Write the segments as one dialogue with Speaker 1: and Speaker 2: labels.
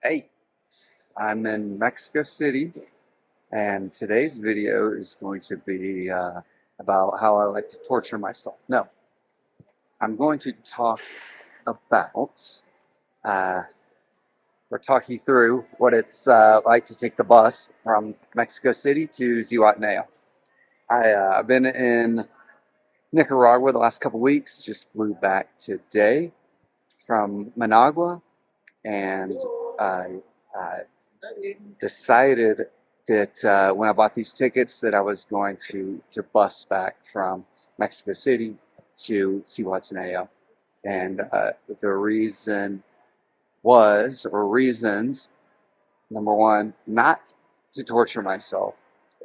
Speaker 1: Hey, I'm in Mexico City, and today's video is going to be about how I like to torture myself. No, I'm going to talk about uh, or talk you through what it's like to take the bus from Mexico City to Zihuatanejo. I've been in Nicaragua the last couple weeks, just flew back today from Managua, and I decided that when I bought these tickets that I was going to bus back from Mexico City to Zihuatanejo. And the reason was, or reasons, number one, not to torture myself,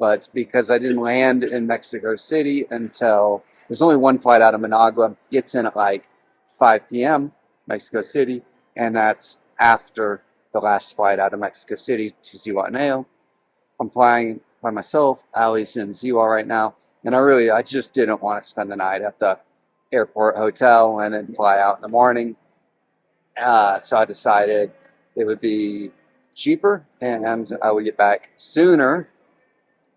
Speaker 1: but because I didn't land in Mexico City until there's only one flight out of Managua, gets in at like 5 p.m. Mexico City, and that's after the last flight out of Mexico City to Zihuatanejo. I'm flying by myself. Allie's in Ziwa right now, and I just didn't want to spend the night at the airport hotel and then fly out in the morning. So I decided it would be cheaper and I would get back sooner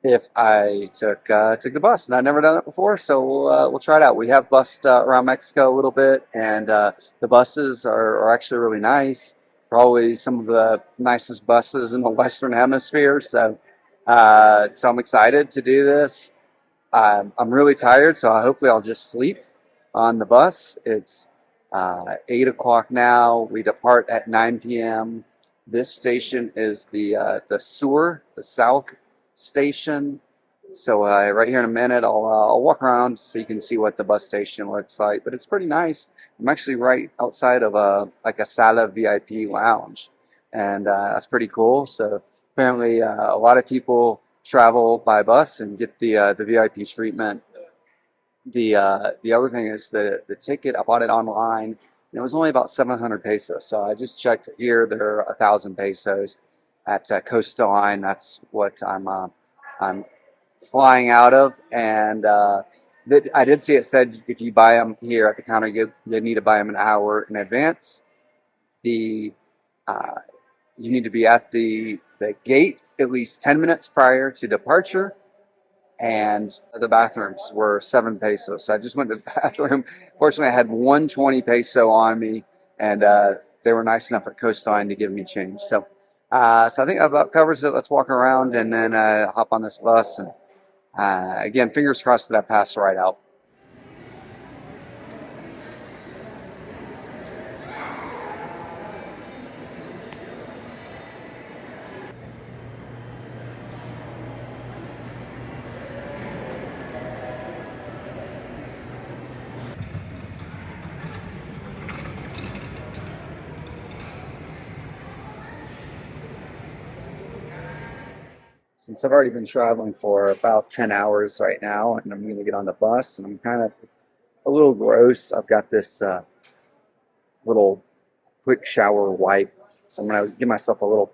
Speaker 1: if I took the bus. And I've never done it before, so we'll try it out. We have bussed around Mexico a little bit, and the buses are actually really nice. Probably some of the nicest buses in the Western Hemisphere. So I'm excited to do this. I'm really tired, so hopefully I'll just sleep on the bus. It's 8 o'clock now. We depart at 9 p.m. This station is the Sur, the South Station. So right here in a minute, I'll walk around so you can see what the bus station looks like. But it's pretty nice. I'm actually right outside of a Sala VIP lounge, and that's pretty cool. So apparently, a lot of people travel by bus and get the VIP treatment. The other thing is the ticket. I bought it online, and it was only about 700 pesos. So I just checked here; they're 1,000 pesos at Costa Line. That's what I'm flying out of, and I did see it said if you buy them here at the counter, you need to buy them an hour in advance. The uh, you need to be at the gate at least 10 minutes prior to departure, and the bathrooms were 7 pesos. So I just went to the bathroom. Fortunately, I had 120 peso on me, and they were nice enough at Coastline to give me change. So I think that about covers it. Let's walk around and then hop on this bus. And again, fingers crossed that I pass right out. Since I've already been traveling for about 10 hours right now, and I'm going to get on the bus, and I'm kind of a little gross. I've got this little quick shower wipe, so I'm going to give myself a little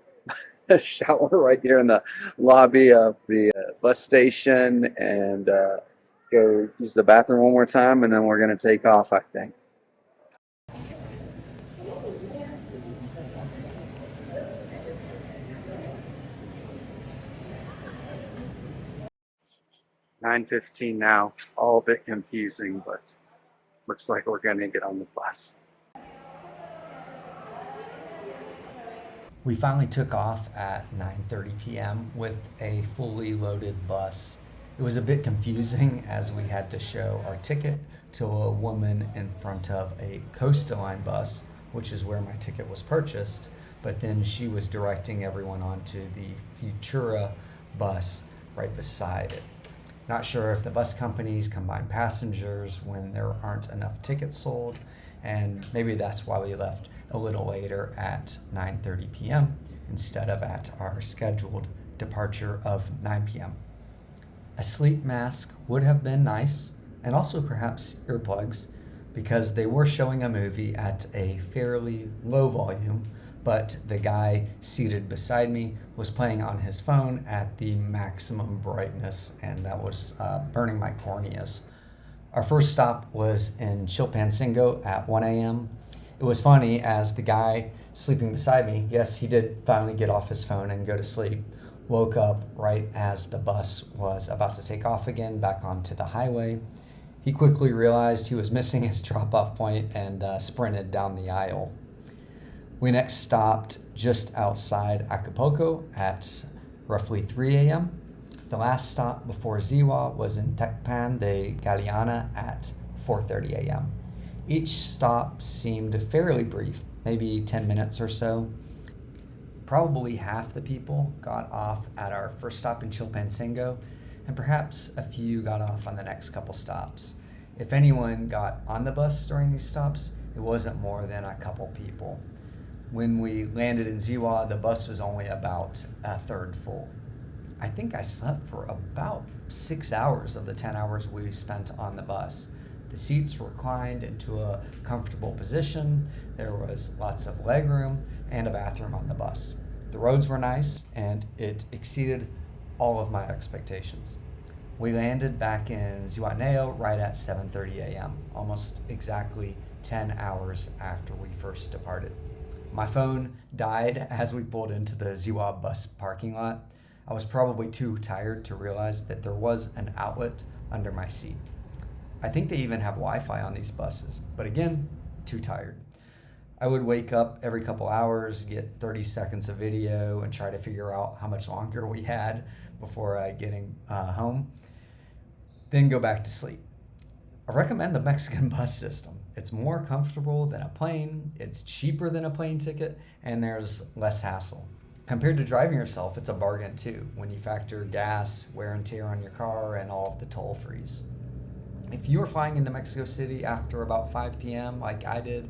Speaker 1: shower right here in the lobby of the bus station, and go use the bathroom one more time, and then we're going to take off, I think. 9:15 now, all a bit confusing, but looks like we're going to get on the bus.
Speaker 2: We finally took off at 9:30 p.m. with a fully loaded bus. It was a bit confusing as we had to show our ticket to a woman in front of a Costa Line bus, which is where my ticket was purchased, but then she was directing everyone onto the Futura bus right beside it. Not sure if the bus companies combine passengers when there aren't enough tickets sold, and maybe that's why we left a little later at 9:30 p.m. instead of at our scheduled departure of 9 p.m. A sleep mask would have been nice, and also perhaps earplugs, because they were showing a movie at a fairly low volume, but the guy seated beside me was playing on his phone at the maximum brightness, and that was burning my corneas. Our first stop was in Chilpancingo at 1 a.m., It was funny as the guy sleeping beside me, yes, he did finally get off his phone and go to sleep, woke up right as the bus was about to take off again back onto the highway. He quickly realized he was missing his drop-off point and sprinted down the aisle. We next stopped just outside Acapulco at roughly 3 a.m. The last stop before Ziwa was in Tecpan de Galeana at 4:30 a.m. Each stop seemed fairly brief, maybe 10 minutes or so. Probably half the people got off at our first stop in Chilpancingo, and perhaps a few got off on the next couple stops. If anyone got on the bus during these stops, it wasn't more than a couple people. When we landed in Ziwa, the bus was only about a third full. I think I slept for about 6 hours of the 10 hours we spent on the bus. The seats reclined into a comfortable position. There was lots of legroom and a bathroom on the bus. The roads were nice, and it exceeded all of my expectations. We landed back in Zihuatanejo right at 7:30 a.m., almost exactly 10 hours after we first departed. My phone died as we pulled into the Ziwa bus parking lot. I was probably too tired to realize that there was an outlet under my seat. I think they even have Wi-Fi on these buses, but again, too tired. I would wake up every couple hours, get 30 seconds of video, and try to figure out how much longer we had before getting home, then go back to sleep. I recommend the Mexican bus system. It's more comfortable than a plane, it's cheaper than a plane ticket, and there's less hassle. Compared to driving yourself, it's a bargain too, when you factor gas, wear and tear on your car, and all of the toll frees. If you are flying into Mexico City after about 5 p.m. like I did,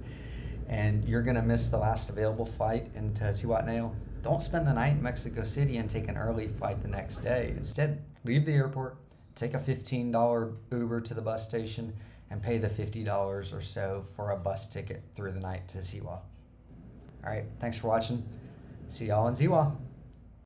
Speaker 2: and you're gonna miss the last available flight into Zihuatanejo, don't spend the night in Mexico City and take an early flight the next day. Instead, leave the airport, take a $15 Uber to the bus station, and pay the $50 or so for a bus ticket through the night to Ziwa. All right, thanks for watching. See y'all in Ziwa.